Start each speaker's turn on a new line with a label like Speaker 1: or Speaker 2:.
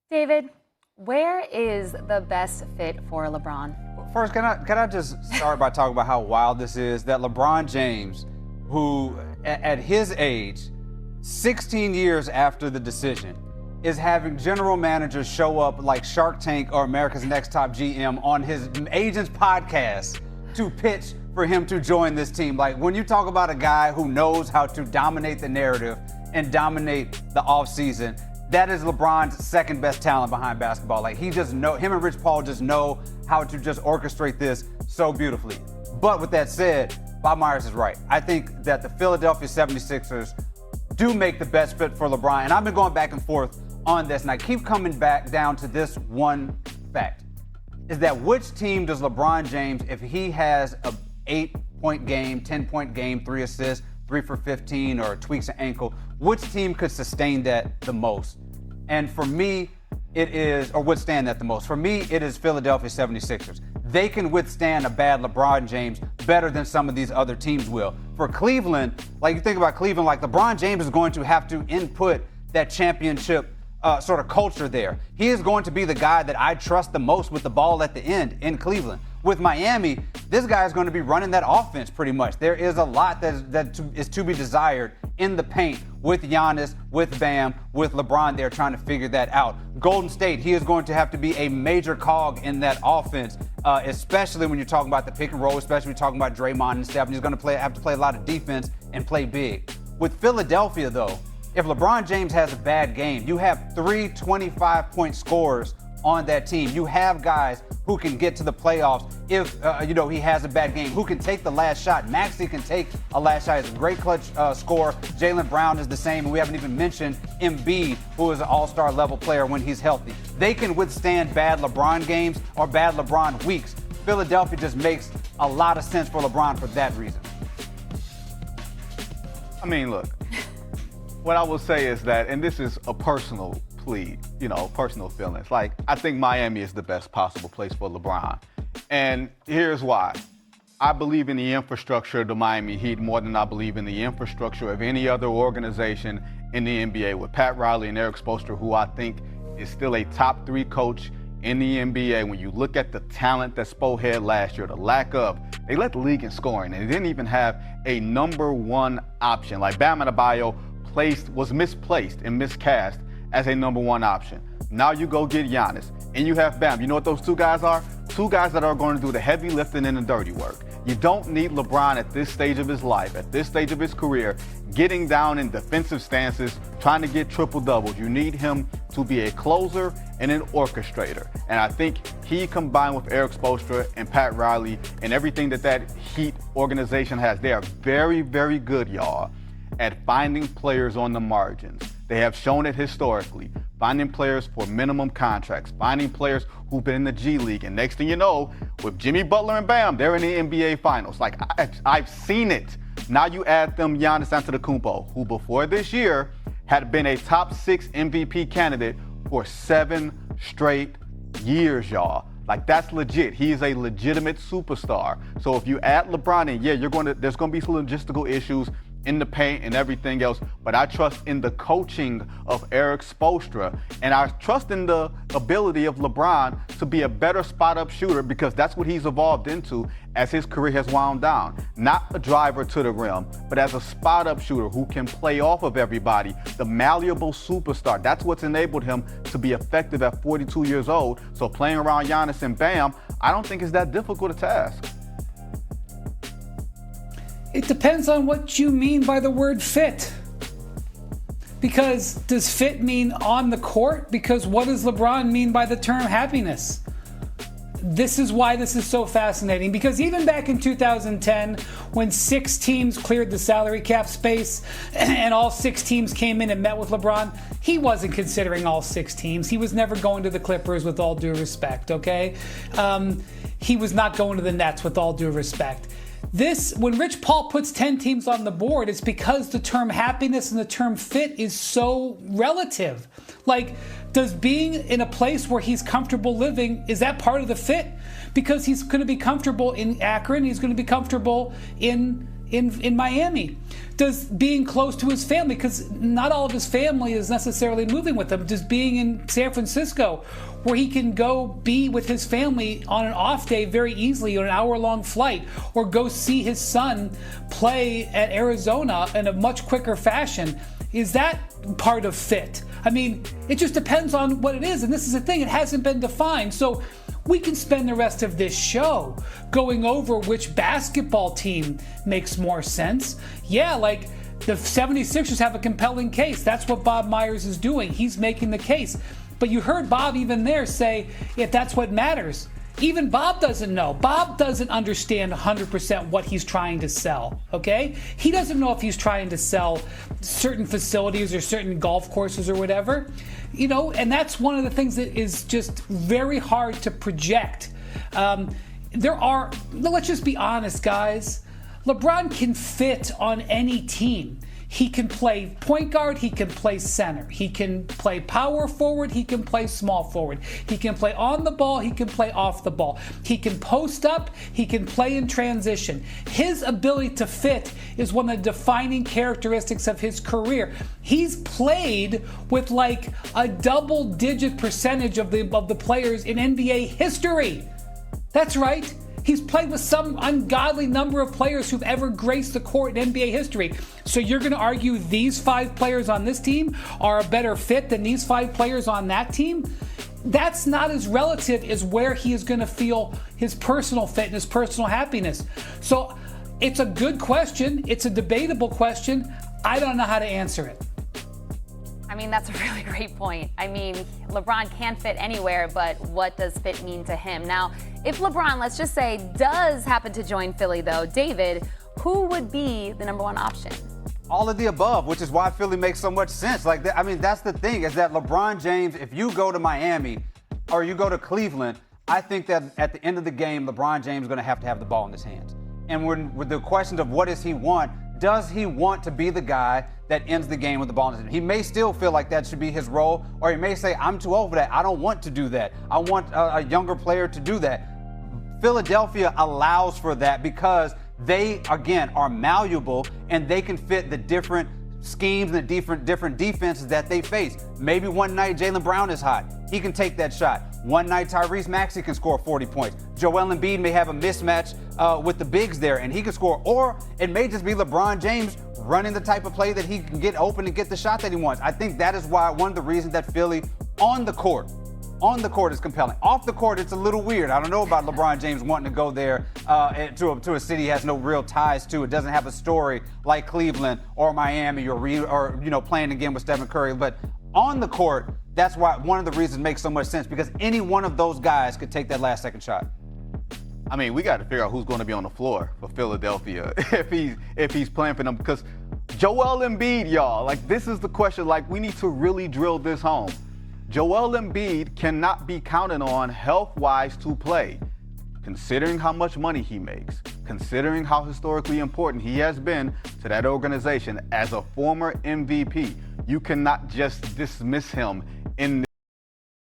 Speaker 1: David, where is the best fit for LeBron?
Speaker 2: First, can I just start by talking about how wild this is? That LeBron James, who at his age, 16 years after the decision, is having general managers show up like Shark Tank or America's Next Top GM on his agent's podcast to pitch for him to join this team. Like, when you talk about a guy who knows how to dominate the narrative and dominate the offseason, that is LeBron's second best talent behind basketball. Like, him and Rich Paul just know how to just orchestrate this so beautifully. But with that said, Bob Myers is right. I think that the Philadelphia 76ers do make the best fit for LeBron. And I've been going back and forth on this, and I keep coming back down to this one fact, is that which team does LeBron James, if he has a 8-point game, 10-point game, 3 assists, 3 for 15, or tweaks an ankle, which team could sustain that the most? And for me, it is, or withstand that the most. For me, it is Philadelphia 76ers. They can withstand a bad LeBron James better than some of these other teams will. For Cleveland, like you think about Cleveland, like LeBron James is going to have to input that championship sort of culture there. He is going to be the guy that I trust the most with the ball at the end in Cleveland. With Miami, this guy is going to be running that offense pretty much. There is a lot that is to be desired in the paint with Giannis, with Bam, with LeBron there trying to figure that out. Golden State, he is going to have to be a major cog in that offense, especially when you're talking about the pick and roll, especially when you're talking about Draymond and Steph. He's going to have to play a lot of defense and play big. With Philadelphia, though, if LeBron James has a bad game, you have 3 25-point scorers on that team. You have guys who can get to the playoffs if he has a bad game, who can take the last shot. Maxey can take a last shot. He's a great clutch scorer. Jaylen Brown is the same. And we haven't even mentioned Embiid, who is an all-star level player when he's healthy. They can withstand bad LeBron games or bad LeBron weeks. Philadelphia just makes a lot of sense for LeBron for that reason.
Speaker 3: I mean, look, what I will say is that, and this is a personal plea, personal feelings. Like, I think Miami is the best possible place for LeBron. And here's why. I believe in the infrastructure of the Miami Heat more than I believe in the infrastructure of any other organization in the NBA, with Pat Riley and Eric Spoelstra, who I think is still a top 3 coach in the NBA. When you look at the talent that Spo had last year, the lack of, they led the league in scoring, and they didn't even have a number 1 option. Like, Bam Adebayo was misplaced and miscast as a number 1 option. Now you go get Giannis, and you have Bam. You know what those 2 guys are? 2 guys that are going to do the heavy lifting and the dirty work. You don't need LeBron at this stage of his life, at this stage of his career, getting down in defensive stances, trying to get triple-doubles. You need him to be a closer and an orchestrator. And I think he, combined with Eric Spoelstra and Pat Riley and everything that Heat organization has, they are very, very good, y'all, at finding players on the margins. They have shown it historically, finding players for minimum contracts, finding players who've been in the G League. And next thing you know, with Jimmy Butler and Bam, they're in the NBA Finals. Like, I've seen it. Now you add them Giannis Antetokounmpo, who before this year had been a top 6 MVP candidate for 7 straight years, y'all. Like, that's legit. He is a legitimate superstar. So if you add LeBron in, there's going to be some logistical issues in the paint and everything else, but I trust in the coaching of Eric Spoelstra, and I trust in the ability of LeBron to be a better spot-up shooter, because that's what he's evolved into as his career has wound down. Not a driver to the rim, but as a spot-up shooter who can play off of everybody, the malleable superstar. That's what's enabled him to be effective at 42 years old. So playing around Giannis and Bam, I don't think it's that difficult a task.
Speaker 4: It depends on what you mean by the word fit. Because does fit mean on the court? Because what does LeBron mean by the term happiness? This is why this is so fascinating. Because even back in 2010, when 6 teams cleared the salary cap space and all 6 teams came in and met with LeBron, he wasn't considering all 6 teams. He was never going to the Clippers, with all due respect, okay? He was not going to the Nets, with all due respect. When Rich Paul puts 10 teams on the board, it's because the term happiness and the term fit is so relative. Like, does being in a place where he's comfortable living, is that part of the fit? Because he's going to be comfortable in Akron, he's going to be comfortable in in Miami? Does being close to his family, because not all of his family is necessarily moving with him, does being in San Francisco, where he can go be with his family on an off day very easily on an hour-long flight, or go see his son play at Arizona in a much quicker fashion, is that part of fit? I mean, it just depends on what it is, and this is the thing, it hasn't been defined. So we can spend the rest of this show going over which basketball team makes more sense. Yeah, like the 76ers have a compelling case. That's what Bob Myers is doing. He's making the case. But you heard Bob even there say, if that's what matters. Even Bob doesn't know. Bob doesn't understand 100% what he's trying to sell, okay? He doesn't know if he's trying to sell certain facilities or certain golf courses or whatever, you know, and that's one of the things that is just very hard to project. Let's just be honest, guys. LeBron can fit on any team. He can play point guard, he can play center, he can play power forward, he can play small forward, he can play on the ball, he can play off the ball, he can post up, he can play in transition. His ability to fit is one of the defining characteristics of his career. He's played with like a double-digit percentage of the players in NBA history. That's right. He's played with some ungodly number of players who've ever graced the court in NBA history. So you're going to argue these 5 players on this team are a better fit than these 5 players on that team? That's not as relative as where he is going to feel his personal fit and his personal happiness. So it's a good question. It's a debatable question. I don't know how to answer it.
Speaker 1: I mean, that's a really great point. I mean, LeBron can fit anywhere, but what does fit mean to him? Now, if LeBron, let's just say, does happen to join Philly, though, David, who would be the number 1 option?
Speaker 2: All of the above, which is why Philly makes so much sense. Like, I mean, that's the thing, is that LeBron James, if you go to Miami or you go to Cleveland, I think that at the end of the game, LeBron James is going to have the ball in his hands. And with the question of what does he want, does he want to be the guy that ends the game with the ball in his hand? He may still feel like that should be his role, or he may say, I'm too old for that. I don't want to do that. I want a younger player to do that. Philadelphia allows for that because they, again, are malleable and they can fit the different schemes and the different defenses that they face. Maybe one night Jaylen Brown is hot. He can take that shot. One night Tyrese Maxey can score 40 points. Joel Embiid may have a mismatch with the bigs there and he can score. Or it may just be LeBron James running the type of play that he can get open and get the shot that he wants. I think that is why one of the reasons that Philly on the court is compelling. Off the court, it's a little weird. I don't know about LeBron James wanting to go there to a city he has no real ties to. It doesn't have a story like Cleveland or Miami or playing again with Stephen Curry. But on the court, that's why one of the reasons makes so much sense, because any one of those guys could take that last second shot.
Speaker 3: I mean, we got to figure out who's going to be on the floor for Philadelphia if he's playing for them, because Joel Embiid, y'all, like, this is the question. Like, we need to really drill this home. Joel Embiid cannot be counted on health-wise to play. Considering how much money he makes, considering how historically important he has been to that organization as a former MVP, you cannot just dismiss him in